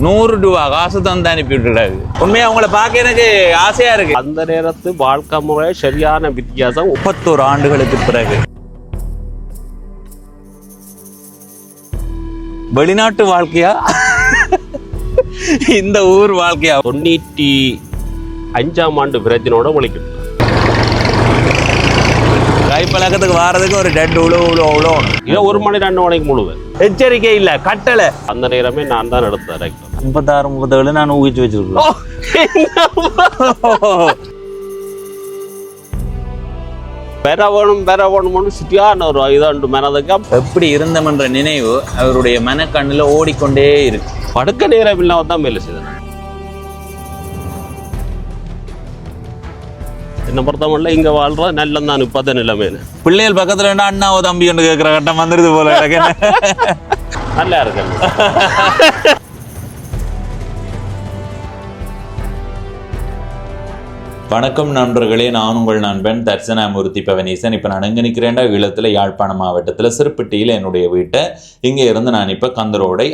100 ரூபா காசு தந்து அனுப்பி விட்டுறாரு. உண்மையா அவங்கள பார்க்க எனக்கு ஆசையா இருக்கு. அந்த நேரத்து வாழ்க்கை முறை சரியான வித்தியாசம். 31 ஆண்டுகளுக்கு பிறகு வெளிநாட்டு வாழ்க்கையா இந்த ஊர் வாழ்க்கையா? 95ஆம் ஆண்டு பிரச்சனோட ஒழிக்கும். கைப்பழக்கத்துக்கு வாரதுக்கு ஒரு டெட் உழவு இதை 1 மணி 2 மணிக்கு முழுவேன். எச்சரிக்கை இல்ல கட்டளை. அந்த நேரமே நான் தான் எடுத்தேன். 56-37 நான் ஊகிச்சு வச்சிருக்கேன். பெற வேணும்னு சிட்டியான ஒரு இதாண்டு மனதுக்கு எப்படி இருந்தமன்ற நினைவு அவருடைய மனக்கண்ணில் ஓடிக்கொண்டே இருக்கு. படுக்க நேரம் இல்லாம தான் மேலே செய்தேன். என்ன பொறுத்தமல்ல இங்க வாழ்ற நல்லதான். இப்ப தான் நிலைமை பிள்ளைகள் பக்கத்துல இருந்தா அண்ணாவோ தம்பி ஒன்று கேட்கிற கட்டம் வந்துருது போல எனக்கு. நல்லா இருக்கு. வணக்கம் நண்பர்களே, நான் உங்கள் நண்பன் தர்சனாமூர்த்தி பவனீசன். இப்போ நான் எங்கே நிற்கிறேன்டா, ஈழத்தில் யாழ்ப்பாணம் மாவட்டத்தில் சிறுப்பட்டியில் என்னுடைய வீட்டை. இங்கே இருந்து நான் இப்போ கந்தரோடை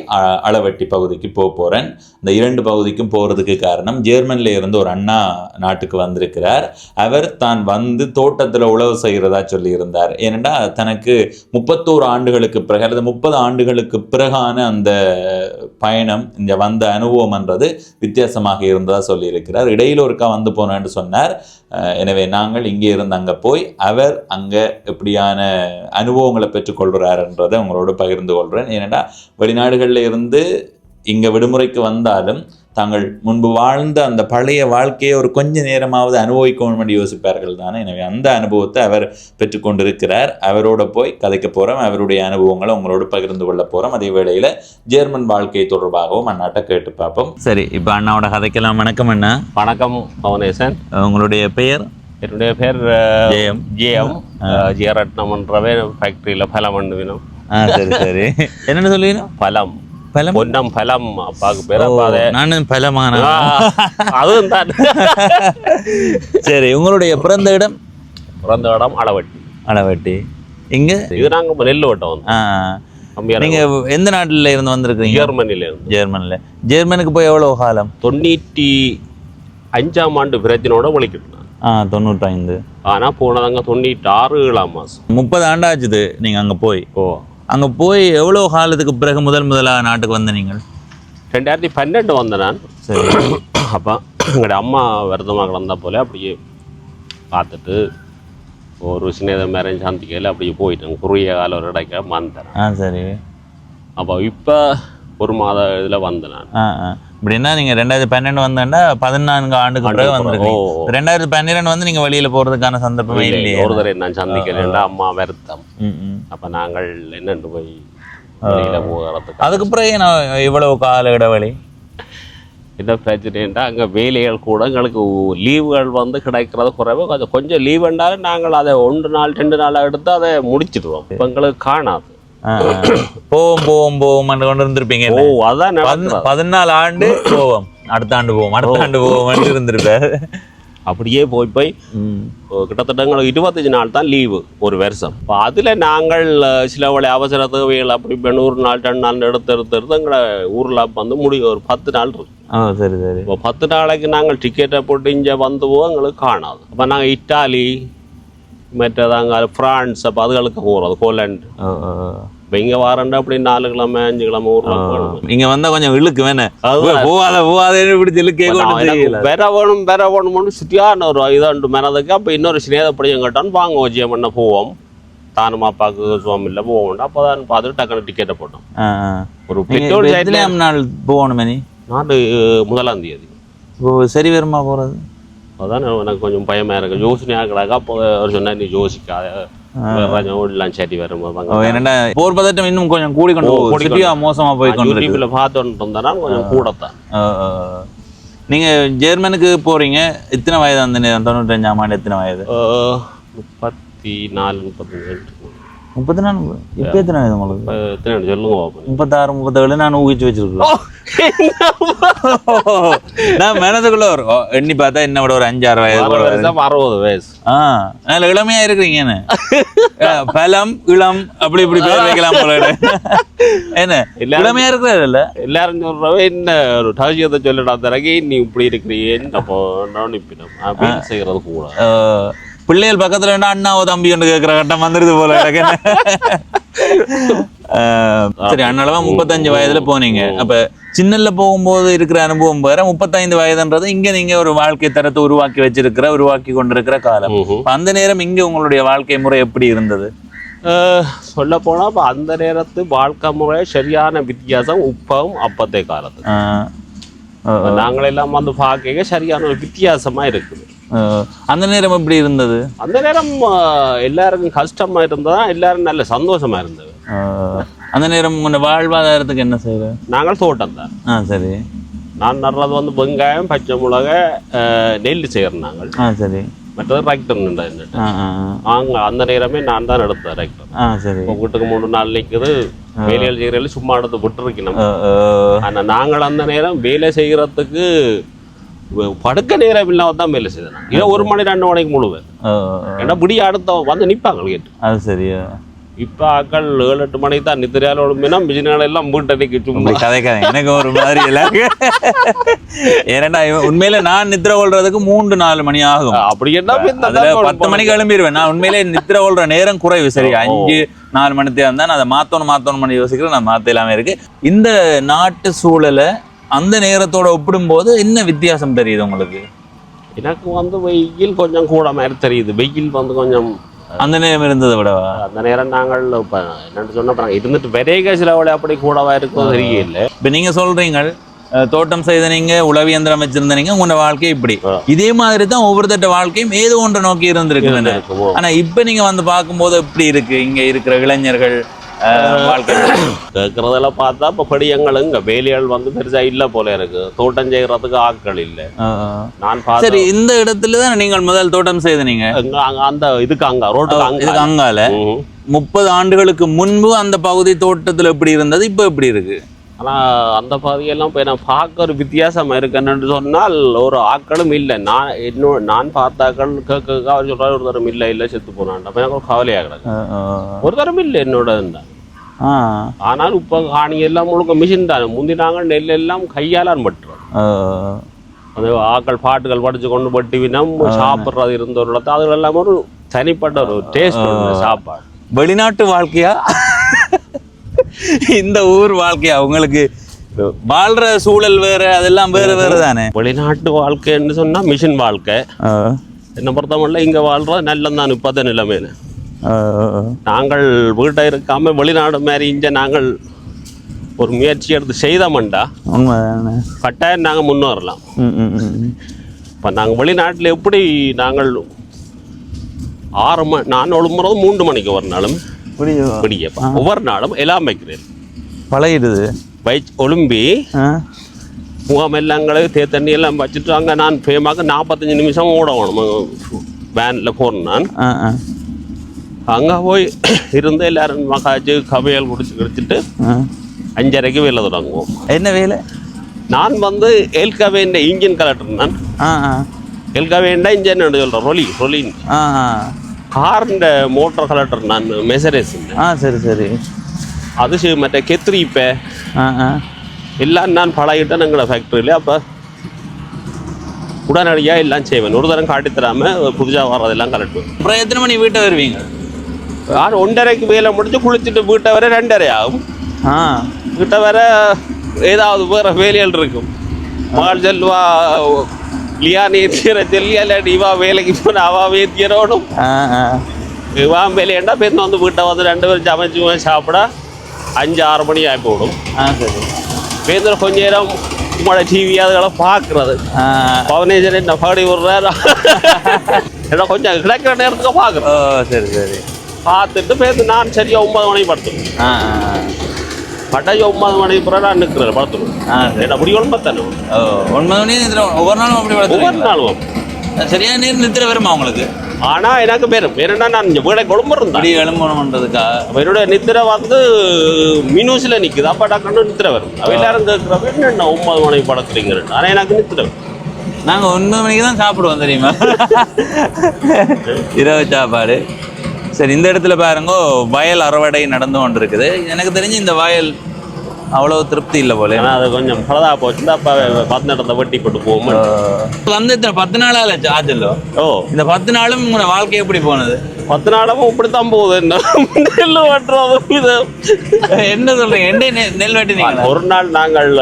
அளவட்டி பகுதிக்கு போகிறேன். இந்த 2 பகுதிக்கும் போகிறதுக்கு காரணம், ஜெர்மனில் இருந்து ஒரு அண்ணா நாட்டுக்கு வந்திருக்கிறார். அவர் தான் வந்து தோட்டத்தில் உழவு செய்கிறதா சொல்லியிருந்தார். ஏனெண்டா தனக்கு 31 ஆண்டுகளுக்கு பிறகு அல்லது 30 ஆண்டுகளுக்கு பிறகான அந்த பயணம், இந்த வந்த அனுபவம்ன்றது வித்தியாசமாக இருந்ததாக சொல்லியிருக்கிறார். இடையில் ஒருக்கா வந்து போனேன்னு சொன்னார். எனவே நாங்கள் இங்கே இருந்து அங்கே போய் அவர் அங்கே எப்படியான அனுபவங்களை பெற்றுக்கொள்கிறார்ன்றதை உங்களோட பகிர்ந்து கொள்கிறேன். ஏனென்றால் வெளிநாடுகளில் இருந்து இங்கே விடுமுறைக்கு வந்தாலும் தாங்கள் முன்பு வாழ்ந்த அந்த பழைய வாழ்க்கையை ஒரு கொஞ்ச நேரமாவது அனுபவிக்கணும் என்று யோசிப்பார்கள் தானே. எனவே அந்த அனுபவத்தை அவர் பெற்றுக்கொண்டிருக்கிறார். அவரோட போய் கதைக்க போகிறோம். அவருடைய அனுபவங்களை உங்களோட பகிர்ந்து கொள்ள போகிறோம். அதே வேளையில் ஜெர்மன் வாழ்க்கை தொடர்பாகவும் அண்ணாட்ட கேட்டு பார்ப்போம். சரி, இப்போ அண்ணாவோட கதைக்கெல்லாம் வணக்கம் அண்ணா. வணக்கம் பவனேசன். உங்களுடைய பெயர்? என்னுடைய பேர் ஜெயம் ஜெயரட்னம்ன்றவே ஃபேக்ட்ரியில் பலம் பண்ணுவினோம். சரி சரி. என்னென்னு சொல்லுவீங்க? பலம் பொன்னம் பலம். அப்பாவுக்கு பேர் நானும் பலமான. அதுவும் தான். சரி, உங்களுடைய பிறந்த இடம்? பிறந்த இடம் அளவட்டி. இங்க இது நாங்கள் நெல் வட்டம். நீங்க எந்த நாட்டில இருந்து வந்திருக்கீங்க? ஜெர்மனில இருந்து. ஜெர்மனுக்கு போய் எவ்வளவு காலம்? 95ஆம் ஆண்டு பிரச்சனோட ஒழிக்கிட்டு. 95. ஆனா போனதாங்க 96 மாசம். 30 ஆண்டாச்சுது நீங்க அங்க போய். அங்கே போய் எவ்வளோ காலத்துக்கு பிறகு முதலாக நாட்டுக்கு வந்த நீங்கள்? 2012 வந்தேன் நான். சரி. அப்போ எங்களுடைய அம்மா வருத்தமாக கிடந்தா போல அப்படியே பார்த்துட்டு ஒரு சின்ன மேரேஜ் சாந்திக்கையில் அப்படியே போயிட்டேன். குறுகிய கால ஒரு இடைக்க வந்தேன். சரி. அப்போ இப்போ 1 மாத இதில் வந்தேன் நான். அப்படின்னா நீங்கள் 2012 வந்தேன்னா 14 ஆண்டுக்கு பிறகு வந்திருக்கீங்க. 2012 வந்து நீங்கள் வெளியில் போகிறதுக்கான சந்தர்ப்பமே இல்லையே. ஒரு தடவை நான் சந்திக்கிறேன்டா அம்மா வருத்தம். அப்போ நாங்கள் என்னென்று போய் வெளியில் போகிறதுக்கு. அதுக்கு பிறகு நான் இவ்வளவு கால இடைவெளி என்ன பிரச்சனைன்றா அங்கே வேலைகள் கூட எங்களுக்கு லீவுகள் வந்து கிடைக்கிறது குறைவு. கொஞ்சம் லீவ் என்றாலும் நாங்கள் அதை 1 நாள் 2 நாள் எடுத்து அதை முடிச்சிடுவோம். இப்போ எங்களுக்கு காணாது. போவோம் கொண்டு இருந்திருப்பீங்க. அதான் 14 ஆண்டு போவோம், அடுத்த ஆண்டு போவோம் இருந்திருப்பேன். அப்படியே போய் கிட்டத்தட்ட எங்களுக்கு 25 நாள் தான் லீவு ஒரு வருஷம். இப்போ அதில் நாங்கள் சில வழி அவசர தேவைகள் அப்படி 100 நாள் 2 நாள் எடுத்து எங்களை ஊரில் வந்து ஒரு 10 நாள் இருக்கு. சரி சரி. இப்போ 10 நாளைக்கு நாங்கள் டிக்கெட்டை போட்டு இங்கே வந்துவோம், எங்களுக்கு காணாது. அப்போ நாங்கள் இட்டாலி மற்றதாங்க பிரான்ஸ் அப்போ அதுகளுக்கு போகிறது, போலண்ட். இப்போ இங்கே வாரண்டா அப்படி 4 கிழமை 5 கிழமை ஊரில் இங்கே வந்தால் கொஞ்சம் இழுக்கு வேணேன். போவாதேன்னு பிடிச்சி இழுக்கே பெற வேணும்னு சுற்றியான ஒரு இதாண்டு மனதுக்கு. அப்போ இன்னொரு சிநேகப்படியும் கேட்டான்னு வாங்க வச்சியம் பண்ண போவோம். தானும் அப்பாவுக்கு சுவாமி இல்லை போவோம். அப்போ தான் பார்த்துட்டு டக்குனு டிக்கெட்டை போட்டோம். ஒரு பெட்ரோல் நாள் போகணுமே நீ? நாள் 1ஆம் தேதி. சரி வருமா போகிறது? அதான் எனக்கு கொஞ்சம் பயமாக இருக்குது. யோசனையாக கிடக்கா. அப்போ அவர் சொன்னா நீ யோசிக்காத, சரி வரும்போது என்னடா போர் பதட்டம் இன்னும் கொஞ்சம் கூடிக்கொண்டு மோசமாக போய் யூடியூப்ல பார்த்துட்டு இருந்தா கொஞ்சம் கூடத்தான். நீங்க ஜெர்மனுக்கு போறீங்க, எத்தனை வயது? அந்த 95ஆம் ஆண்டு எத்தனை வயது? 34 35. 34 இப்போ எத்தனை வயது உங்களுக்கு? எத்தனை சொல்லுங்க பாப்போம். 36 37 நான் ஊகிச்சு வச்சிருக்கேன். நான் மனதுக்குள்ள வரும் எண்ணி பார்த்தா என்ன விட ஒரு 5-6 வயது 60 வயசு. நல்ல இளமையா இருக்கிறீங்கன்னு பலம் இளம் அப்படி இப்படி பேர் வைக்கலாம் போல. என்ன இளமையா இருக்கிறாரு இல்ல எல்லாரும் சொல்றவ என்ன ஒரு ரகசியத்தை சொல்லிடா தரகி நீ இப்படி இருக்கிறீன்னு அப்படின்னு செய்யறது கூட. பிள்ளைகள் பக்கத்துல வேணா அண்ணாவோ தம்பி ஒன்று கேட்கிற கட்டம் வந்துருது போல எனக்கு. சரி, அண்ணளவா 35 வயதுல போனீங்க. அப்ப சின்னல போகும்போது இருக்கிற அனுபவம் வேற, 35 வயதுன்றது இங்க நீங்க ஒரு வாழ்க்கை தரத்தை உருவாக்கி கொண்டிருக்கிற காலம். அந்த நேரம் இங்க உங்களுடைய வாழ்க்கை முறை எப்படி இருந்தது? சொல்ல போனா அந்த நேரத்து வாழ்க்கை முறை சரியான வித்தியாசம் உப்பவும் அப்பத்தே காலத்து. நாங்களெல்லாம் வந்து பார்க்க சரியான ஒரு வித்தியாசமா இருக்குது. அந்த நேரம் எப்படி இருந்தது? அந்த நேரம் எல்லாருக்கும் கஷ்டமா இருந்ததா, எல்லாரும் நல்ல சந்தோஷமா இருந்தது. அந்த நேரம் உங்க வாழ்வாதாரத்துக்கு என்ன செய்யுது? நாங்கள் தோட்டம் தான். சரி. நான் நடுறது வந்து வெங்காயம், பச்சை மிளகாய், நெல் செய்யறோம் நாங்கள். சரி. மற்றது டிராக்டர் நாங்க அந்த நேரமே நான் தான் எடுத்தேன் டிராக்டர். சரி. வீட்டுக்கு 3 நாள் நிற்குது, வேலைகள் செய்யறதுல சும்மா எடுத்து விட்டுருக்கணும். ஆனா நாங்கள் அந்த நேரம் வேலை செய்யறதுக்கு படுக்க நேரம் இல்லாம தான் வேலை செய்தேன். இதை 1 மணி 2 மணிக்கு முழுவேன். ஏன்னா விடிய அடுத்த வந்து நிற்பாங்க கேட்டு. அது சரியா. இப்ப ஆக்கள் 7-8 மணிக்கு தான் நித்திரையால பிஜினால எல்லாம் வீட்டடிக்கு சும்மா கதைக்காத. எனக்கு ஒரு மாதிரி எல்லாம் ஏன்னா உண்மையில நான் நித்திரை கொள்றதுக்கு 3-4 மணி ஆகும். அப்படி என்ன 10 மணிக்கு எழும்பிடுவேன். நான் உண்மையிலே நித்திரை கொள்ற நேரம் குறைவு. சரி, 5-4 மணித்தே இருந்தா நான் அதை மாத்தணும் மணி யோசிக்கிறேன். நான் மாத்த இல்லாம இருக்கு. இந்த நாட்டு சூழலை அந்த நேரத்தோட ஒப்பிடும்போது என்ன வித்தியாசம் தெரியுது உங்களுக்கு? எனக்கு வந்து வெயில் கொஞ்சம் கூட மாதிரி தெரியுது. வெயில் வந்து கொஞ்சம் அந்த நேரம் இருந்ததை விடவா? அந்த நேரம் நாங்கள் இப்போ என்னென்னு சொன்னால் இருந்துட்டு விரைக சிலவளை அப்படி கூடவா இருக்கும் தெரியல. இப்போ நீங்கள் சொல்கிறீங்க தோட்டம் செய்த நீங்க, உளவு இயந்திரம் வச்சிருந்த நீங்க, உங்களோட வாழ்க்கை இப்படி. இதே மாதிரி தான் ஒவ்வொருத்தட்ட வாழ்க்கையும் ஏதோ ஒன்றை நோக்கி இருந்திருக்கு. ஆனா இப்ப நீங்க வந்து பார்க்கும்போது எப்படி இருக்கு இங்க இருக்கிற இளைஞர்கள் வாழ்க்கை? கேட்கறதெல்லாம் பார்த்தா இப்போ படியங்களும் இங்கே வேலைகள் வந்து பெருசா இல்லை போல இருக்கு. தோட்டம் செய்யறதுக்கு ஆட்கள் இல்லை. நான் சரி, இந்த இடத்துல தான் நீங்கள் முதல் தோட்டம் செய்தீங்க. அந்த இதுக்கு அங்க ரோட்டுக்கு அங்கால 30 ஆண்டுகளுக்கு முன்பு அந்த பகுதி தோட்டத்துல எப்படி இருந்தது, இப்போ எப்படி இருக்கு? ஆனா அந்த பகுதியெல்லாம் இப்போ நான் பார்க்க ஒரு வித்தியாசமா இருக்குன்னு சொன்னால் ஒரு ஆட்களும் இல்லை. நான் பார்த்த ஆக்கள் கேட்க அவர் சொல்றாரு ஒரு தரம் இல்லை செத்து போனான். அப்ப எனக்கு ஒரு கவலையாக கிடக்கு. ஒரு தரம் இல்லை என்னோட தான். ஆனால் இப்ப காணி எல்லாம் முழுக்க மிஷின் தான். முந்தினாங்க நெல் எல்லாம் கையாலான் பட்டுறோம். அந்த ஆக்கள் பாட்டுகள் படிச்சு கொண்டு பட்டு வினம் சாப்பிட்றது இருந்த ஒரு இடத்த அதுல எல்லாம் ஒரு தனிப்பட்ட ஒரு டேஸ்ட் சாப்பாடு. வெளிநாட்டு வாழ்க்கையா இந்த ஊர் வாழ்க்கையா? உங்களுக்கு வாழ்ற சூழல் வேற, அதெல்லாம் வேற தானே. வெளிநாட்டு வாழ்க்கைன்னு சொன்னா மிஷின் வாழ்க்கை. என்ன பொறுத்தமல்ல இங்க வாழ்றது நல்லதான். இப்பதான் நிலைமையில நாங்கள் வீட்டை இருக்காம வெளிநாடு மாதிரி இங்க நாங்கள் ஒரு முயற்சி எடுத்து செய்தோம்டா கட்டாயம் நாங்கள் முன்னேறலாம். இப்போ நாங்கள் வெளிநாட்டில் எப்படி நாங்கள் 6 மணி நான் ஒழுங்குறது 3 மணிக்கு ஒரு நாளும் பிடிக்கப்பா ஒவ்வொரு நாளும் எல்லாம் வைக்கிறேன் பழகிடுது. ஒலும்பி முகமெல்லாங்களை தண்ணி எல்லாம் வச்சுட்டு அங்கே நான் ஃபேமாக 45 நிமிஷம் ஓடணும் வேனில் போகிறேன். நான் அங்கே போய் இருந்து எல்லாரும் மகாச்சு கவையால் குடிச்சுட்டு 5:30க்கு வேலை தொடங்குவோம். என்ன வேலை? நான் வந்து எல்கவேண்ட இன்ஜின் கலெக்டர். நான் எல்கவேண்ட இன்ஜின் சொல்கிறேன் ரொலின் கார்ண்ட மோட்டர் கலெக்டர். நான் மெசரேஸ். சரி. அது மற்ற கெத்ரி இப்போ எல்லாம் நான் பழகிட்டேன் எங்களோட ஃபேக்ட்ரியில். அப்போ உடனடியாக எல்லாம் செய்வேன். ஒரு தரம் காட்டித்தராமல் புதுசாக வர்றதெல்லாம் கலெக்டுவேன். அப்புறம் எத்தனை மணி வீட்டை வருவீங்க? 1:30க்கு வேலை முடிச்சு குளிச்சுட்டு வீட்டை வர 2:30 ஆகும். வீட்டை வர ஏதாவது வேறு வேலைகள் இருக்கும். மகள் செல்வா லியா நேர்த்தியரை சொல்லி இல்லாட்டி இவா வேலைக்கு போன அவா வேத்தியரோடும் இவா வேலையண்டா பேருந்து வந்து வீட்டை வந்து 2 பேரும் சமைச்சு சாப்பிட 5-6 மணி ஆகி போடும். பேருந்து கொஞ்ச நேரம் உங்களோட டிவி அதுகளை பார்க்குறது. 15 என்ன பாடி விடுறாரு ஏன்னா கொஞ்சம் கிடைக்கிற நேரத்துக்கு பார்க்குறேன். சரி பார்த்துட்டு பேருந்து நான் சரியா 9 மணிக்கு படுத்துருவேன். பட்டாச்சு 9 மணிக்கு பிறகு நான் நிற்கிறேன் படுத்துருவேன். என்ன அப்படி 9 தானே 9 மணி ஒவ்வொரு நாளும் அப்படி ஒவ்வொரு நாளும் சரியான நேரம் நித்திர வருமா உங்களுக்கு? ஆனா எனக்கு வேறுனா நான் இங்க வீடை கொழும்பு இருந்தேன் இப்படி எழும்பணுன்றதுக்கா அவருடைய நித்திரை வந்து மினூஸ்ல நிக்குது அப்ப டக்குன்னு நித்திரை வரும் அவ எல்லாரும் கேட்கிறவ என்ன 9 மணிக்கு படக்குறீங்க ஆனா எனக்கு நித்திரை வரும். நாங்க 9 மணிக்கு தான் சாப்பிடுவோம் தெரியுமா இரவு சாப்பாடு. சரி, இந்த இடத்துல பாருங்க வயல் அறுவடை நடந்து கொண்டு இருக்குது. எனக்கு தெரிஞ்சு இந்த வயல் அவ்வளவு திருப்தி இல்லை போல. ஏன்னா அது கொஞ்சம் பலதா போச்சு அப்ப 10 இடத்த வெட்டி போட்டு போகும் வந்து 10 நாளா ஆச்சல்லோ. ஓ இந்த 10 நாளும் உங்க வாழ்க்கை எப்படி போனது? 10 நாளும் இப்படித்தான் போகுது நெல் வெட்டுறதும் இது என்ன சொல்றீங்க? என்ன நெல் வெட்டினீங்க? ஒரு நாள் நாங்கள்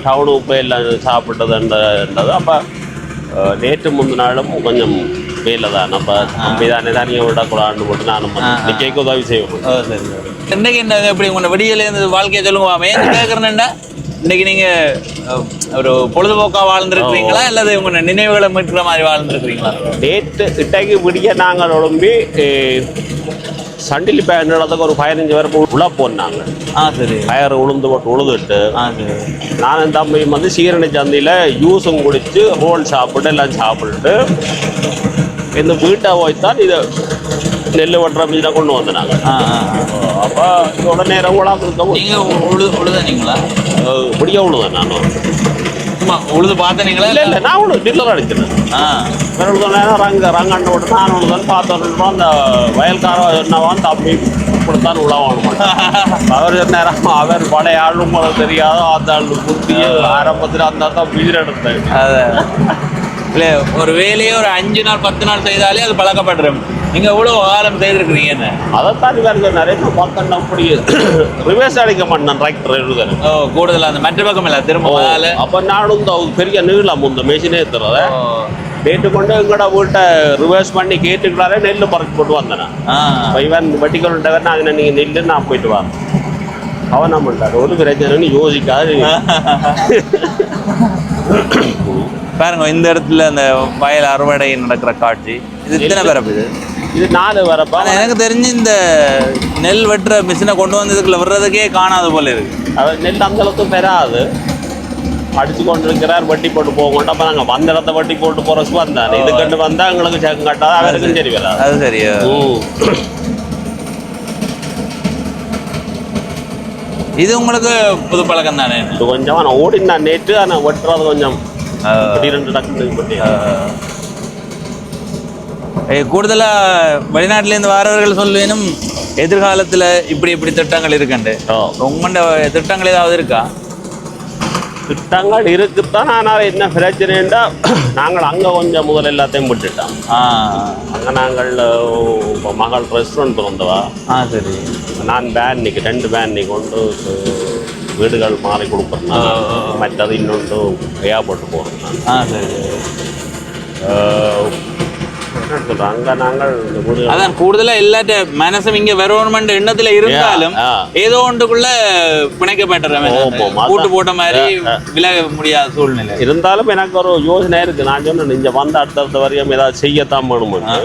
டவுனுக்கு போய் எல்லாம் சாப்பிட்டதுன்றது அப்ப நேற்று முந்தின நாளும் கொஞ்சம் வேலை தான் அப்ப தானே தனியாக விடக்கூடாதுன்னு போட்டு நானும் கேட்க உதவி செய்வோம். இன்னைக்கு என்ன எப்படி உங்க விடியல இருந்து வாழ்க்கையை சொல்லுங்க. ஏன் கேட்கறேன்டா, இன்னைக்கு நீங்க ஒரு பொழுதுபோக்கா வாழ்ந்துருக்கிறீங்களா அல்லது உங்க நினைவுகளை மீட்கிற மாதிரி வாழ்ந்துருக்கிறீங்களா? நேற்று இட்டைக்கு விடிய நாங்கள் உடம்பி சண்டிலி பயணத்துக்கு ஒரு 15 பேருக்கு உள்ள போனாங்க. சரி. பயர் உளுந்து போட்டு உழுதுட்டு சரி. நானும் தம்பியும் வந்து சீரணி சந்தையில் ஜூஸும் குடிச்சு ரோல் சாப்பிட்டு எல்லாம் சாப்பிட்டுட்டு இந்த வீட்டை போய்த்தான் இதை நெல் வெட்டுற மீனை கொண்டு வந்தாங்க. அப்போ இதோட நேரம் கூட உழுதுனீங்களா? முடிய உழுதேன் நான். உழுது பார்த்தீங்களா? இல்லை நான் உழுது டில்லர் அடிச்சிட்டேன். உழுத நேரம் ரங்காண்டு விட்டு நான் உழுதேன்னு பார்த்தோம். அந்த வயல்காரன் என்னவான் தம்பி இப்படித்தான் உழவான மாட்டேன் அவர் நேரம் அவர் பழைய ஆளும் போல தெரியாத அந்த ஆளு குத்தி ஆரம்பத்தில் அந்த தான் வீடு எடுத்தேன். இல்லை, ஒரு வேலையே ஒரு 5 நாள் 10 நாள் செய்தாலே அது பழக்கப்பட்டுரும். நீங்க எவ்வளோ காலம் செய்திருக்கிறீங்க? என்ன அதைத்தான் இவருக்கு நிறைய பார்த்தோன்னா அப்படி ரிவர்ஸ் அடிக்க மாட்டேன் டிராக்டர் எழுதுறேன். கூடுதலாக அந்த மற்ற பக்கம் இல்லை திரும்ப. அப்போ நானும் இந்த பெரிய நீளம் இந்த மெஷினே தரத கேட்டு கொண்டு எங்கட வீட்டை ரிவர்ஸ் பண்ணி கேட்டுக்கிறாரே நெல் பறக்க போட்டு வந்தேன். இவன் வெட்டிக்கொண்டவன் நாங்கள் நீங்கள் நெல்லு நான் போயிட்டு வரேன். அவன் என்ன பண்ணிட்டார், ஒரு பிரச்சனைன்னு யோசிக்காது. பாருங்க இந்த இடத்துல அந்த வயல் அறுவடை நடக்கிற காட்சி. இது இத்தனை பரப்பு? இது 4 வரப்பா. எனக்கு தெரிஞ்சு இந்த நெல் வெட்டுற மிஷினை கொண்டு வந்ததுக்குள்ள விடுறதுக்கே காணாத போல இருக்கு. நெல் அந்த அளவுக்கு பெறாது, அடிச்சு கொண்டு இருக்கிறார் வட்டி போட்டு போகணும். அப்போ நாங்கள் வந்த இடத்த வட்டி போட்டு போகிறச்சு வந்தாரு. இது கண்டு வந்தால் எங்களுக்கு சேக்கம் கட்டாது, அவருக்கும் சரி வராது. அது சரியா? இது உங்களுக்கு புது பழக்கம் தானே? கொஞ்சம் நான் ஓடினான் நேற்று, ஆனால் வெட்டுறது கொஞ்சம் 2 டக்கு. கூடுதலா வெளிநாட்டிலேருந்து வரவர்கள் சொல்லுவேனும் எதிர்காலத்துல இப்படி இப்படி திட்டங்கள் இருக்குண்டு. உங்களோட திட்டங்கள் ஏதாவது இருக்கா? திட்டங்கள் இருக்குத்தான். ஆனால் என்ன பிரச்சனைன்னா நாங்கள் அங்கே கொஞ்சம் முதல் எல்லாத்தையும் விட்டுட்டோம். அங்கே நாங்கள் மகள் ரெஸ்டாரண்ட் திறந்தவா. சரி. நான் பேன் நிற்க 2 பேன் நீ கொண்டு வீடுகள் மாறி கொடுக்குறேன். மற்றது இன்னொன்று ஏர்போர்ட்டு போகிறோம். சரி. அங்கே நாங்கள் அதான் கூடுதலா எல்லாத்த மனசும் இங்க வரணுமென்ற எண்ணத்துல இருந்தாலும் ஏதோ ஒன்றுக்குள்ள பிணைக்கப்பட்டுறேன். கூட்டு போட்ட மாதிரி விலக முடியாத சூழ்நிலை இருந்தாலும் எனக்கு ஒரு யோசனை இருக்கு. நான் சொன்னேன் இங்க வந்த அடுத்த வரையும் ஏதாவது செய்யத்தான் வேணும்னு.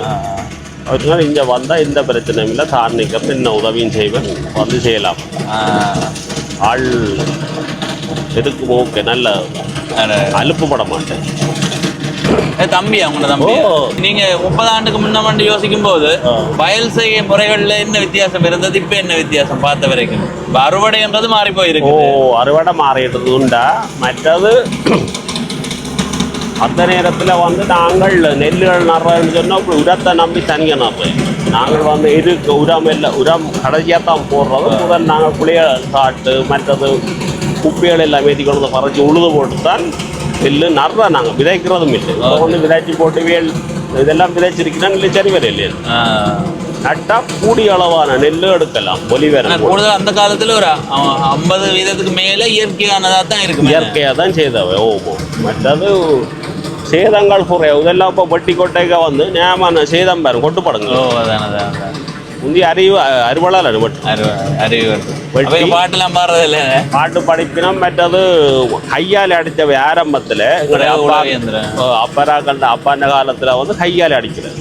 அதனால இங்க வந்தா எந்த பிரச்சனையும் இல்லை, தான் நிற்கிறது என்ன உதவியும் செய்வேன், வந்து செய்யலாம். ஆள் எதுக்கு ஓகே, நல்ல அலுப்புப்பட மாட்டேன். தம்பி அவங்க தம்பி நீங்க 30 ஆண்டுக்கு முன்னாடி யோசிக்கும் போது வயல் செய்கை முறைகள்ல என்ன வித்தியாசம் இருந்தது, இப்ப என்ன வித்தியாசம் பார்த்த வரைக்கும்? அறுவடைன்றது மாறி போயிருக்கு. அறுவடை மாறிடுறது உண்டா? மற்றது அந்த நேரத்துல வந்து நாங்கள் நெல்லுகள் நடுறோம்னு சொன்னா இப்படி உரத்தை நம்பி தனியாக நடுறோம். நாங்கள் வந்து இருக்கு உரம் இல்லை, உரம் கடைசியாக தான் போடுறது. முதல் நாங்கள் புளிய காட்டு மற்றது குப்பைகள் எல்லாம் ஏற்றி கொண்டு பறிச்சு உழுது போட்டு தான் நெல் நடுறோம். நாங்கள் விதைக்கிறதும் இல்லை. கொண்டு விதைச்சி போட்டு வேல் இதெல்லாம் விதைச்சிருக்கீங்கன்னா நெல் சரி வர இல்லையா? நட்டா கூடிய அளவான நெல் எடுக்கலாம். ஒலி வேற கூடுதல் அந்த காலத்துல ஒரு 50% மேல இயற்கையானதா தான் இருக்கு. இயற்கையாக தான் செய்தவை. மற்றது சேதங்கள் குறையும். இதெல்லாம் இப்போ வட்டி கொட்டைக்க வந்து நியமான சேதம் பாரு கொட்டுப்படுங்க. முந்தி அறிவலால் பாட்டுலாம் பாடுறது இல்லை, பாட்டு படிப்பினம். மற்றது கையால் அடித்தவை ஆரம்பத்தில் அப்பரா கண்ட அப்பாண்ட காலத்தில் வந்து கையால் அடிக்கிறது.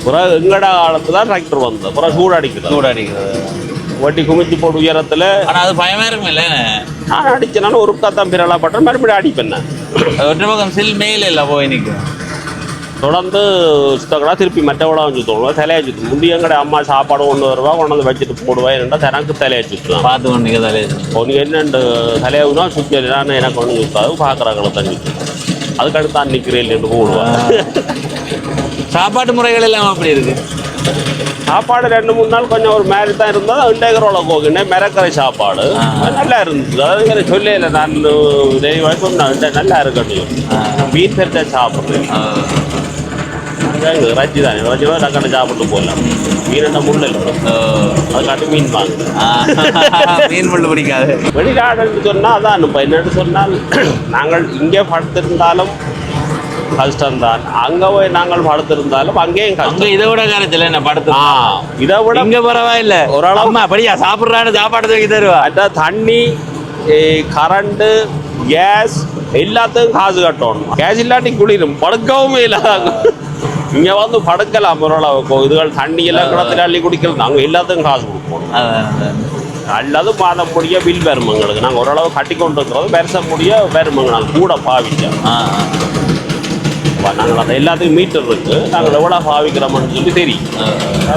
பிறகு எங்கட காலத்துல தான் டிராக்டர் வந்தது. பிறகு சூடு அடிக்கிறது வட்டி குமிச்சு போட்டு உயரத்துல. ஆனால் அது பயமா இருக்கும் இல்லை? நான் அடிச்சேன்னா ஒரு கத்தான் பிறலா பட்டேன், மறுபடியும் அடிப்பேன். ஒற்றை பக்கம் சில் மேல இல்லை போய் நிற்கும். தொடர்ந்து சுத்தக்கடா திருப்பி மற்றவளம் சுற்றுவோம் தலையை சுற்றும் முந்தியங்கட அம்மா சாப்பாடு கொண்டு வருவா கொண்டு வந்து வச்சுட்டு போடுவா என்னடா தனக்கு தலையை சுற்றுலாம் பார்த்து கொண்டு தலையை உனக்கு என்னென்று தலையாவுனா சுற்றினா எனக்கு ஒன்று சுத்தாது பார்க்குறாங்கள தண்ணி அதுக்கடுத்து தான் நிற்கிறேன் என்று போடுவான் சாப்பாட்டு முறைகள் எல்லாம் அப்படி இருக்கு சாப்பாடு 2-3 நாள் கொஞ்சம் ஒரு மாதிரி தான் இருந்தால் இண்டேகரோட போகினே மிரக்கரை சாப்பாடு நல்லா இருந்துச்சு அதாவது சொல்லல நான் வரைக்கும் நல்லா இருக்கட்டும் மீன் பெருத்த சாப்பிட்றேன் ரஜ்ஜி தானே ரஜ்ஜி தான் டக்கான சாப்பிட்டு போடலாம் மீன் முள்ளு அதுக்காட்டி மீன் வாங்க மீன் முள்ளு பிடிக்காது வெளிநாடுன்னு சொன்னால் அதான் இப்போ என்னென்னு சொன்னால் நாங்கள் இங்கே படுத்திருந்தாலும் கஷ்டம்தான் அங்கே போய் நாங்கள் படுத்திருந்தாலும் அங்கேயும் கஷ்டம் இதை விட காலத்தில் என்ன படுத்து இதை விட இங்கே பரவாயில்ல ஓரளவு அப்படியா சாப்பிட்றான்னு சாப்பாடு தூக்கி தருவா அதான் தண்ணி கரண்ட்டு கேஸ் எல்லாத்துக்கும் காசு கட்டணும் கேஸ் இல்லாட்டி குளிரும் படுக்கவும் இல்லாத இங்கே வந்து படுக்கலாம் ஓரளவுக்கு இதுகள் தண்ணி எல்லாம் கிடத்துல அள்ளி குடிக்கலாம் நாங்கள் எல்லாத்துக்கும் காசு கொடுப்போம் அல்லது மாதம் முடிய பில் வருமா எங்களுக்கு நாங்கள் ஓரளவு கட்டி கொண்டு இருக்கிறது வருஷம் முடிய வருமாங்க நாங்கள் கூட பாவிச்சோம் நாங்கள் அந்த எல்லாத்துக்கும் மீட்டர் இருக்கு நாங்கள் எவ்வளோ பாவிக்கிறோம்னு சொல்லி தெரியும்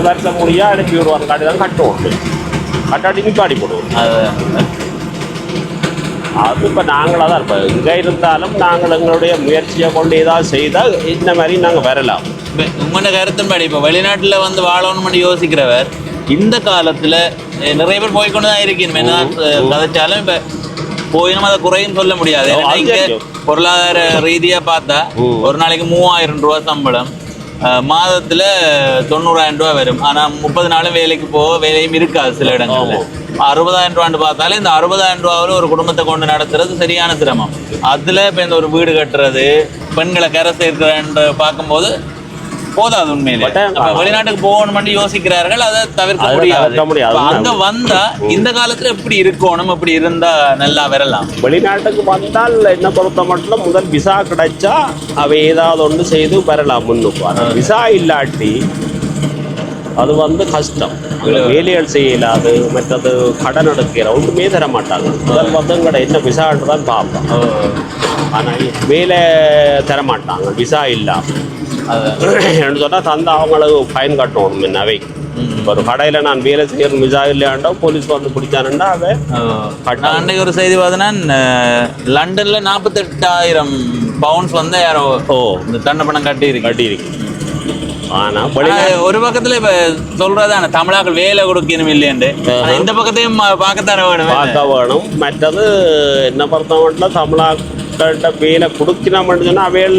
வருஷம் முடிய அனுப்பி விடுவாங்க காட்டி தான் கட்டுவோம் கட்டாட்டி நிப்பாடி போடுவோம் அது இப்போ நாங்களாக தான் இருப்போம் இங்கே இருந்தாலும் நாங்கள் எங்களுடைய முயற்சியை கொண்டு ஏதாவது செய்தால் இந்த மாதிரி நாங்கள் வரலாம் உங்களோட கருத்தும்படி இப்போ வெளிநாட்டில் வந்து வாழணும்னு யோசிக்கிறவர் இந்த காலத்தில் நிறைய பேர் போய்கொண்டு தான் இருக்கணும் என்ன கதைச்சாலும் இப்போ போயினும் அதை குறையும் சொல்ல முடியாது இங்கே பொருளாதார ரீதியாக பார்த்தா ஒரு நாளைக்கு 3000 ரூபா சம்பளம் மாதத்தில் 90,000 ரூபா வரும் ஆனால் 30 நாளும் வேலைக்கு போக வேலையும் இருக்காது சில இடங்களில் 60,000 ரூபான்னு பார்த்தாலே இந்த 60,000 ரூபாவில் ஒரு குடும்பத்தை கொண்டு நடத்துறது சரியான சிரமம் அதில் இப்போ இந்த ஒரு வீடு கட்டுறது பெண்களை கரை சேர்க்கிறேன்னு பார்க்கும்போது போதாது உண்மையிலே வெளிநாட்டுக்கு போகணும்னு யோசிக்கிறார்கள் அதை தவிர்க்க முடியாது அங்க வந்தா இந்த காலத்துல எப்படி இருக்கணும் அப்படி இருந்தா நல்லா வரலாம் வெளிநாட்டுக்கு வந்தால் என்ன பொறுத்த மட்டும் முதல் விசா கிடைச்சா அவை ஏதாவது ஒன்று செய்து வரலாம் முன்னுக்கு விசா இல்லாட்டி அது வந்து கஷ்டம் வேலைகள் செய்யலாது மற்றது கடன் எடுக்கிற ஒன்றுமே தர மாட்டாங்க முதல் வந்து எங்கட என்ன விசான்னு தான் பார்ப்போம் ஆனால் வேலை தர மாட்டாங்க விசா இல்லாமல் என்று சொன்னால் தந்து அவங்களுக்கு ஃபைன் கட்டணும் முன்னவை ஒரு கடையில் நான் வேலை செய்யறது விசா இல்லையாண்டா போலீஸ் வந்து பிடிச்சானுண்டா அதை நான் அன்றைக்கு ஒரு செய்தி பார்த்தேன்னா லண்டனில் 48,000 பவுண்ட்ஸ் வந்து யாரோ இந்த தண்டை பணம் கட்டியிருக்கு ஆனால் ஒரு பக்கத்தில் இப்போ சொல்கிறதான தமிழாக்கள் வேலை கொடுக்கணும் இல்லையாண்டு இந்த பக்கத்தையும் பார்க்கத்தானே வேணும் பார்க்க வேணும் மற்றது என்ன பொறுத்த மட்டும் தமிழாக்கள்கிட்ட வேலை கொடுக்கணும்னு சொன்னால் அவைகள்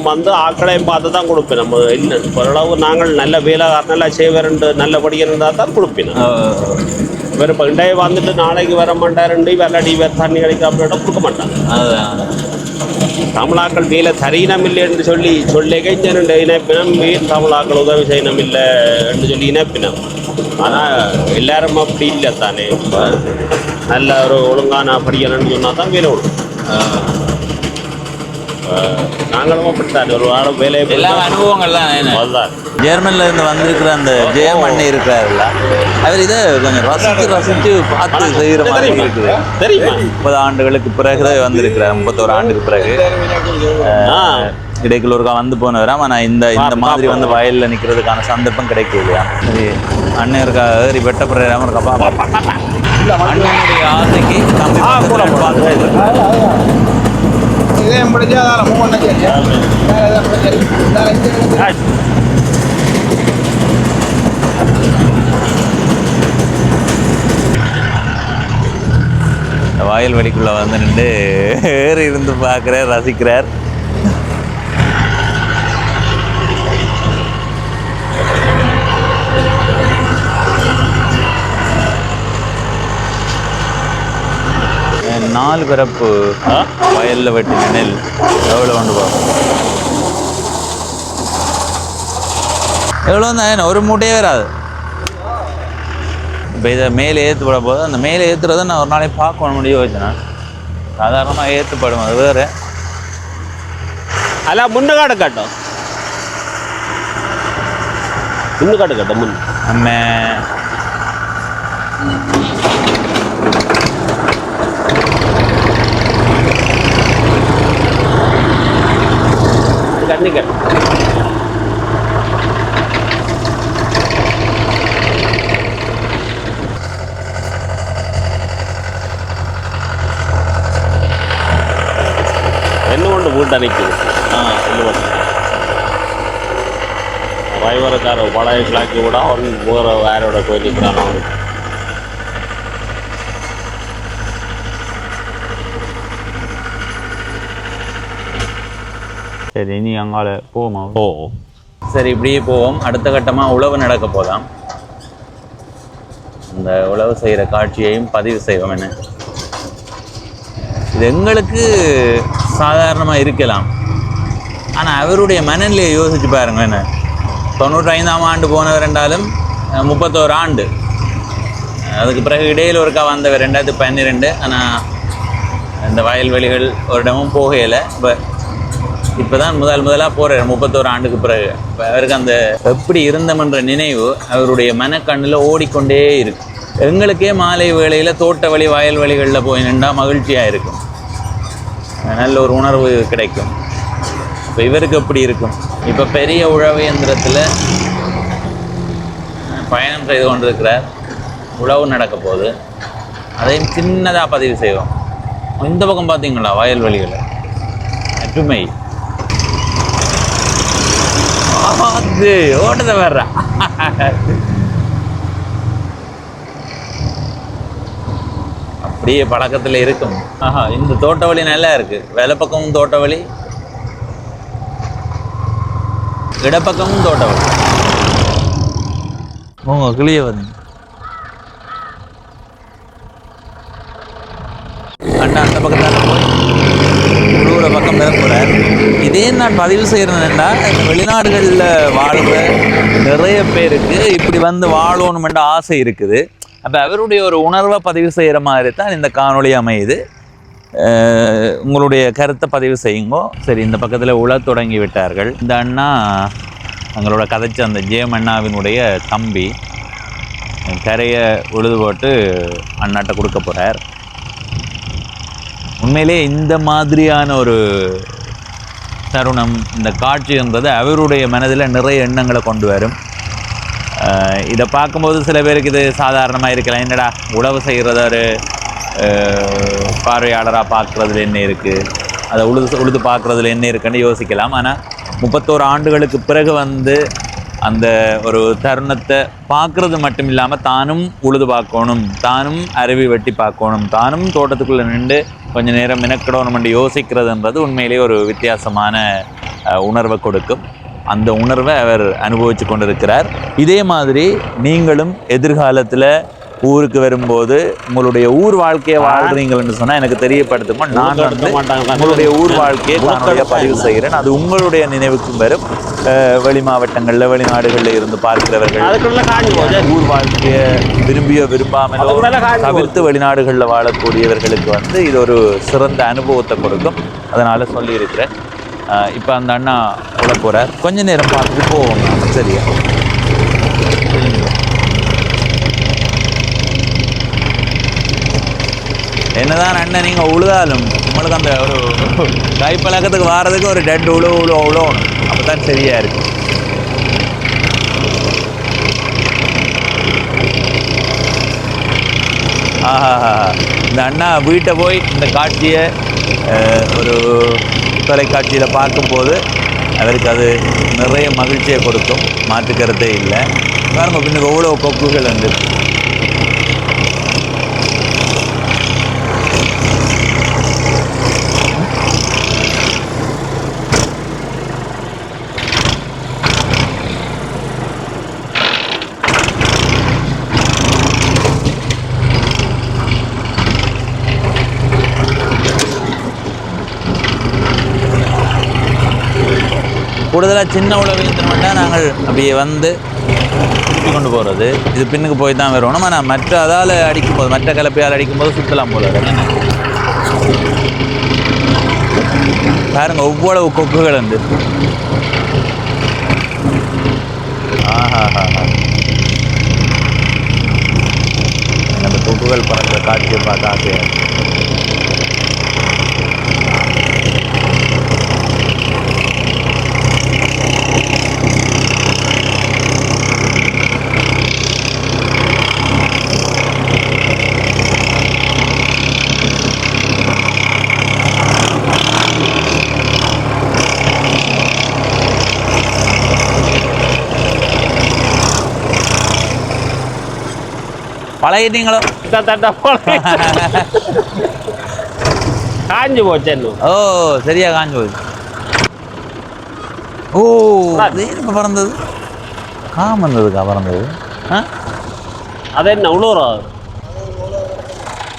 வந்து ஆக்களையும் பார்த்து தான் கொடுப்பேன் நம்ம இல்லை ஓரளவு நாங்கள் நல்ல வேலை நல்லா செய்வேன்ட்டு நல்லபடியாக இருந்தால் தான் கொடுப்பேன் வேறு இப்போ இண்டையே வந்துட்டு நாளைக்கு வர மாட்டாருண்டு வெள்ளாடி வேறு தண்ணி கிடைக்காம கொடுக்க மாட்டாங்க தமிழாக்கள் வேலை தரீனம் இல்லை என்று சொல்லி கைஞ்சனுண்டு இணைப்பினம் வீண் தமிழாக்கள் உதவி செய்யணும் இல்லை என்று சொல்லி இணைப்பினம் ஆனால் எல்லாரும் அப்படி இல்லை தானே நல்ல ஒரு ஒழுங்கான படிக்கணும்னு சொன்னால் தான் வேலை விடும் நாங்களும் அப்படித்தான் ஒரு வாரம் வேலை எல்லாம் அனுபவங்கள் தான் ஜெர்மனில் இருந்து வந்திருக்கிற அந்த ஜெயமண்ணி இருக்கிறாருல்ல அவர் இதை கொஞ்சம் ரசித்து பார்த்து செய்கிற மாதிரி இருக்குது தெரியுமா 30 ஆண்டுகளுக்கு பிறகு வந்திருக்கிறார் 31 ஆண்டுக்கு பிறகு இடைக்குள்ள ஒருக்கா வந்து போனவராம் ஆனால் இந்த மாதிரி வந்து வயலில் நிற்கிறதுக்கான சந்தர்ப்பம் கிடைக்கும் இல்லையா சரி அண்ணன் இருக்கா ஏறி வெட்டப்படுறாம இருக்கா அண்ணனுடைய ஆசைக்கு வயல்வெளிக்குள்ள வந்து நின்று ஏறி இருந்து பார்க்குறார் ரசிக்கிறார் நாலு பிறப்பு வயலில் வெட்டின நெல் எவ்வளோ கொண்டு போகும் எவ்வளோ தான் ஒரு மூட்டையே வராது இப்போ இதை மேலே ஏற்றுப்பட போது அந்த மேலே ஏற்றுறதை நான் ஒரு நாளைக்கு பார்க்கணும் முடியும் யோசிச்சேன் சாதாரணமாக ஏற்றுப்படும் அது வேறு ಅಲ್ಲ ಮುಂದೆ ಕಾಡು ಕಟ್ಟು ಮುಂದೆ ಕಾಡು ಕಟ್ಟು ಮುಂದೆ நம்ம கண்ணி கட்டு என்ன கொண்டு வீட்டை நிற்குது டிரைவருக்கார பழைய கிளாக்கி விட அவன் வேறு வேரோட போய் நிற்கிறான் அவன். சரி நீ அங்கால போமா? ஓ சரி, இப்படியே போவோம். அடுத்த கட்டமாக உழவு நடக்க போதாம். இந்த உழவு செய்கிற காட்சியையும் பதிவு செய்வோம். என்ன இது எங்களுக்கு சாதாரணமாக இருக்கலாம், ஆனால் அவருடைய மனநிலையை யோசிச்சு பாருங்க. என்ன 95ஆம் ஆண்டு போனவர் என்றாலும் 31 ஆண்டு, அதுக்கு பிறகு இடையில் ஒருக்கா வந்தவர் 2012. ஆனால் இந்த வயல்வெளிகள் ஒரு இடமும் போகையில் இப்போ தான் முதலாக போகிறார் 31 ஆண்டுக்கு பிறகு. இப்போ அவருக்கு அந்த எப்படி இருந்தோம்ன்ற நினைவு அவருடைய மனக்கண்ணில் ஓடிக்கொண்டே இருக்கு. எங்களுக்கே மாலை வேளையில் தோட்ட வழி வயல்வெளிகளில் போய் நின்றா மகிழ்ச்சியாக இருக்கும், நல்ல ஒரு உணர்வு கிடைக்கும். இப்போ இவருக்கு எப்படி இருக்கும்? இப்போ பெரிய உழவு இயந்திரத்தில் பயணம் செய்து கொண்டிருக்கிறார். உழவு நடக்க போகுது, அதையும் சின்னதாக பதிவு செய்வோம். இந்த பக்கம் பார்த்தீங்களா வயல்வெளிகளை மட்டுமை அது ஓட்டத்தை வர்றா. அப்படியே பழக்கத்தில் இருக்கும். ஆஹா, இந்த தோட்ட வழி நல்லா இருக்கு. வலப்பக்கமும் தோட்ட வழி, இடப்பக்கமும் தோட்ட வழி. உங்க கிளிய வந்து அண்ணா அந்த பக்கத்தால் போய் உழுவுற பக்கம் பெற போகிறார். இதே நான் பதிவு செய்கிறேன்னா, வெளிநாடுகளில் வாழ்கிற நிறைய பேருக்கு இப்படி வந்து வாழணுமென்ற ஆசை இருக்குது. அப்போ அவருடைய ஒரு உணர்வை பதிவு செய்கிற மாதிரி தான் இந்த காணொளி அமையுது. உங்களுடைய கருத்தை பதிவு செய்யுங்கோ. சரி, இந்த பக்கத்தில் உழ தொடங்கி விட்டார்கள். இந்த அண்ணா எங்களோட கதைச்ச அந்த ஜேம் அண்ணாவினுடைய தம்பி கரையை உழுது போட்டு அண்ணாட்ட கொடுக்க போகிறார். உண்மையிலே இந்த மாதிரியான ஒரு தருணம், இந்த காட்சின்றது அவருடைய மனதில் நிறைய எண்ணங்களை கொண்டு வரும். இதை பார்க்கும்போது சில பேருக்கு இது சாதாரணமாக இருக்கலாம். என்னடா உழவு செய்கிறத ஒரு பார்வையாளராக பார்க்குறதுல என்ன இருக்குது, அதை உழுது பார்க்குறதுல என்ன இருக்குன்னு யோசிக்கலாம். ஆனால் 31 ஆண்டுகளுக்கு பிறகு வந்து அந்த ஒரு தருணத்தை பார்க்குறது மட்டும் இல்லாமல் தானும் உழுது பார்க்கணும், தானும் அருவி வெட்டி பார்க்கணும், தானும் தோட்டத்துக்குள்ளே நின்று கொஞ்சம் நேரம் மினக்கிடணும்னு யோசிக்கிறதுன்றது உண்மையிலேயே ஒரு வித்தியாசமான உணர்வை கொடுக்கும். அந்த உணர்வை அவர் அனுபவித்து கொண்டிருக்கிறார். இதே மாதிரி நீங்களும் எதிர்காலத்தில் ஊருக்கு வரும்போது உங்களுடைய ஊர் வாழ்க்கையை வாழ்கிறீங்கன்னு சொன்னால் எனக்கு தெரியப்படுத்துமா. நான் வந்து உங்களுடைய ஊர் வாழ்க்கையை காணொலியாக பதிவு செய்கிறேன். அது உங்களுடைய நினைவுக்கும் வரும். வெளி மாவட்டங்களில் வெளிநாடுகளில் இருந்து பார்க்கிறவர்கள் ஊர் வாழ்க்கையை விரும்பியோ விரும்பாமலோ தவிர்த்து வெளிநாடுகளில் வாழக்கூடியவர்களுக்கு வந்து இது ஒரு சிறந்த அனுபவத்தை கொடுக்கும். அதனால் சொல்லியிருக்கிறேன். இப்போ அந்த அண்ணா உள்ள போகிறார். கொஞ்ச நேரம் பார்த்துட்டு போவோம். சரியா? என்னதான் அண்ணன் நீங்கள் உழுதாலும் உங்களுக்கு அந்த ஒரு கைப்பழக்கத்துக்கு வாரதுக்கு ஒரு டெட் உழவணும். அப்போ தான் சரியாக இருக்கும். ஆஹா, இந்த அண்ணா வீட்டை போய் இந்த காட்சியை ஒரு தொலைக்காட்சியில் பார்க்கும்போது அவருக்கு அது நிறைய மகிழ்ச்சியை கொடுக்கும், மாற்றுக்கருத்தே இல்லை. பாருங்க, பின்னுக்கு எவ்வளோ கொக்குகள் வந்து. கூடுதலாக சின்ன உழவு இயந்திரம்னா நாங்கள் அப்படியே வந்து சுற்றி கொண்டு போகிறது. இது பின்னுக்கு போய் தான் வரணும். ஆனால் மற்ற அதால் அடிக்கும்போது, மற்ற கலப்பையால் அடிக்கும்போது சுற்றலாம் போல என்ன பாருங்க, ஒவ்வொரு கொக்குகள் வந்து. ஆஹா, அந்த கொக்குகள் பறக்கிற காட்சியை பார்க்க ஆசையாக இருக்கு. பழகிட்டீங்களோ? கிட்டத்தட்ட காஞ்சி போச்சு என்ன. ஓ சரியா காஞ்சி போச்சு. ஓ அது என்ன பறந்தது? காமந்ததுக்கா பறந்தது? அது என்ன உழுவுறா?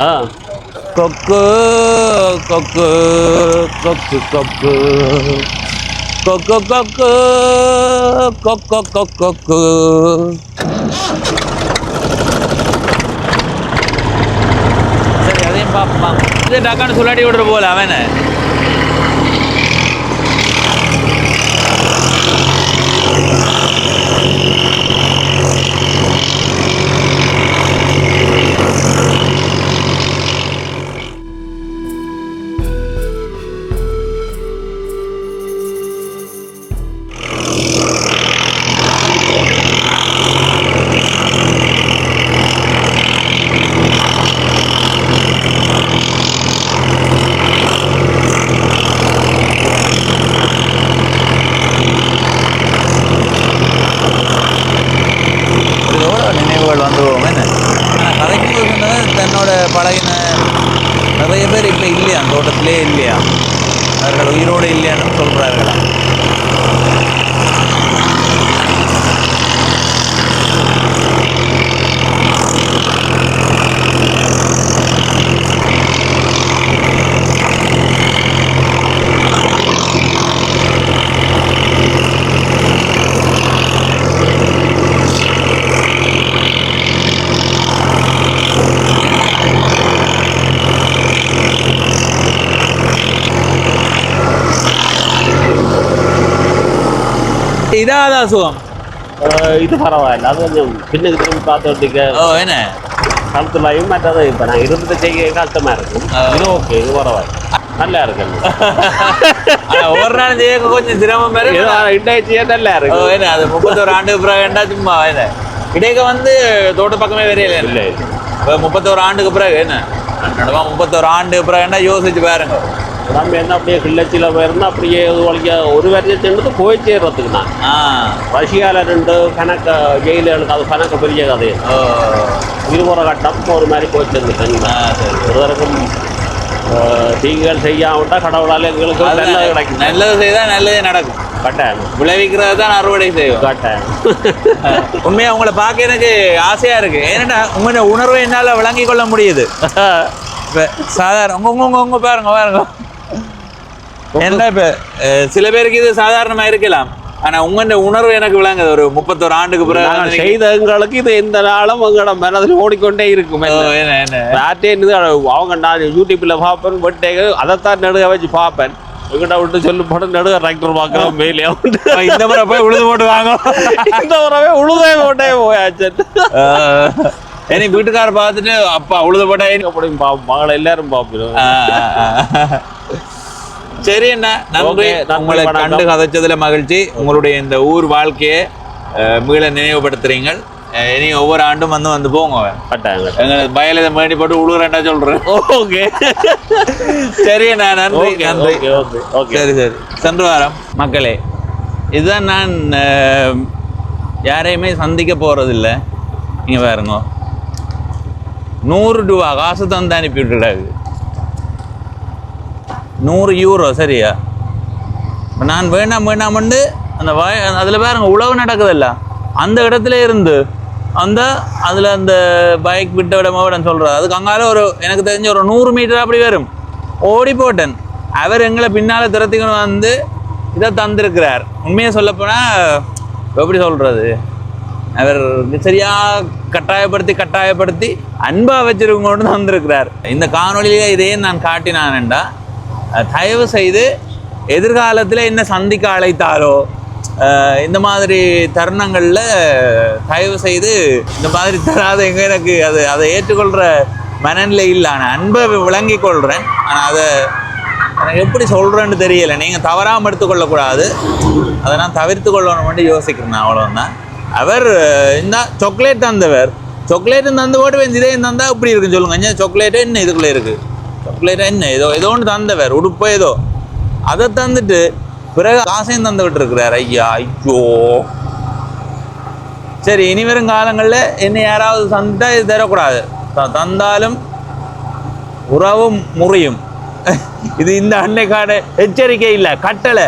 ஆ கொக்கு கொக்கு கொக்கு கொக்கு கொக்கு கொக்கு கொக்கு கொக்கு கொக்கு. சரி அதையும் பார்ப்போம். இது டக்கான்னு சொல்லாடி விடுற போல அவனை. நினைவுகள் வந்துடுவோம் என்ன. ஆனால் கதைக்கும் சொன்னது தன்னோட பழகின நிறைய பேர் இப்போ இல்லையா, தோட்டத்திலே இல்லையா, அவர்கள் உயிரோடு இல்லையான்னு சொல்கிறார்களா. இதாதான் சுகம். இது பரவாயில்ல, அது கொஞ்சம் பின்னுக்கு திரும்பி பார்த்துக்கிட்டு ஓ என்ன கழுத்துலையும் மற்றது இப்போ நான் இருந்துட்டு செய்ய கஷ்டமாக இருக்கும். இது ஓகே, இது பரவாயில்ல, நல்லா இருக்கு. ஒரு நாள் செய்ய கொஞ்சம் சிரமம் பேரு இன்றைய நல்லா இருக்கு. என்ன அது 31 ஆண்டுக்கு பிறகு வேண்டா சும்மா என்ன இடையக்க வந்து தோட்ட பக்கமே வரையில இல்லை. இப்போ 31 ஆண்டுக்கு பிறகு என்ன 31 ஆண்டுக்கு பிறகு என்ன யோசிச்சு பாருங்க. நம்ம என்ன அப்படியே கிள்ளச்சியில் போயிருந்தா அப்படியே வழிக்க ஒரு வருஷம் சென்று போய் சேர்றதுக்கு நான் ரஷ்யாவில் 2 கணக்க ஜெயிலுகளுக்கு அது கணக்க பெரிய கதை. இருபுற கட்டம் ஒரு மாதிரி போய் சேர்ந்துட்டேன். ஒரு தரக்கும் தீங்குகள் செய்யாமட்டா கடவுளால் எங்களுக்கு நல்லது கிடைக்கும். நல்லது செய்தால் நல்லதே நடக்கும். கட்டாயம் விளைவிக்கிறது தான் அறுவடை செய்வோம். கட்டாயம். உண்மையாக உங்களை பார்க்க எனக்கு ஆசையாக இருக்குது. ஏன்னா உங்களோட உணர்வை என்னால் விளங்கி கொள்ள முடியுது. இப்போ சாதாரண உங்க பாருங்க என்ன இப்போ சில பேருக்கு இது சாதாரணமாக இருக்கலாம். ஆனால் உங்களோட உணர்வு எனக்கு விளங்குது. ஒரு 31 ஆண்டுக்கு பிறகு செய்தவங்களுக்கு இது எந்த நாளும் உங்களோட மனதில் ஓடிக்கொண்டே இருக்கும். அவங்க நான் யூடியூப்ல பார்ப்பேன், பட்டே அதைத்தான் நடுக வச்சு பார்ப்பேன். எங்கிட்ட விட்டு சொல்லு போட்டு நடுக டிராக்டர் பார்க்குறோம் மேலே. இந்த முறை போய் உழுது போட்டு வாங்க. இந்த முறைவே உழுதே போட்டே போயாச்சு. எனக்கு வீட்டுக்கார பார்த்துட்டு அப்பா உழுது போட்டா அப்படின்னு மகளை எல்லாரும் பார்ப்போம். சரி என்ன நன்றி. உங்களை கண்டு கதைச்சதுல மகிழ்ச்சி. உங்களுடைய இந்த ஊர் வாழ்க்கையை மீள நினைவுபடுத்துறீங்க. இனி ஒவ்வொரு ஆண்டும் வந்து போங்க. எங்களுக்கு பயல இதை மேடி போட்டு உழுகுறேன்டா சொல்றேன். ஓகே சரி அண்ணா நன்றி நன்றி. சரி சரி சென்று வாரம் மக்களே. இதுதான் நான் யாரையுமே சந்திக்க போறதில்லை. நீங்க பாருங்க 100 ரூபா காசு தந்து அனுப்பி விட்டுடாது. 100 யூரோ சரியா. நான் வேணாமண்டு அந்த அதில் பாருங்க உழவு நடக்குதில்ல, அந்த இடத்துல இருந்து அதில் அந்த பைக் விட்ட விடமா விட சொல்கிறது. அதுக்கு அங்கால எனக்கு தெரிஞ்ச ஒரு 100 மீட்டர் அப்படி வரும். ஓடி போட்டேன். அவர் எங்களை பின்னால் திறத்திக்கணும் வந்து இதை தந்திருக்கிறார். உண்மையை சொல்லப்போனால் எப்படி சொல்கிறது, அவர் சரியாக கட்டாயப்படுத்தி அன்பாக வச்சிருக்கோன்னு தந்திருக்கிறார். இந்த காணொலியில் இதையே நான் காட்டினான்டா, தயவு செய்து எதிர்காலத்தில் என்ன சந்திக்க அழைத்தாலோ இந்த மாதிரி தருணங்களில் தயவு செய்து இந்த மாதிரி தராத எங்கே எனக்கு அதை ஏற்றுக்கொள்கிற மனநிலை இல்லை. ஆனால் அன்பை விளங்கி கொள்கிறேன். ஆனால் அதை எனக்கு எப்படி சொல்கிறேன்னு தெரியலை. நீங்கள் தவறாமல் எடுத்துக்கொள்ளக்கூடாது. அதை நான் தவிர்த்து கொள்ளணும்னு யோசிக்கிறேன். அவ்வளோதான். அவர் இந்த சாக்லேட் தந்தவர், சாக்லேட்டு தந்து போட்டு இதையும் தந்தால் இப்படி இருக்குன்னு சொல்லுங்க. சாக்லேட்டு என்ன இதுக்குள்ளே இருக்குது, சாக்லேட் என்ன ஏதோ ஒன்று தந்தவர், உடுப்போ ஏதோ அதை தந்துட்டு பிறகு காசையும் தந்து விட்டுருக்கிறார். ஐயா ஐயோ சரி, இனி வரும் காலங்களில் என்ன யாராவது சந்தா இது தரக்கூடாது. தந்தாலும் உறவும் முறியும். இது இந்த அன்னைக்கான எச்சரிக்கை இல்லை, கட்டளை.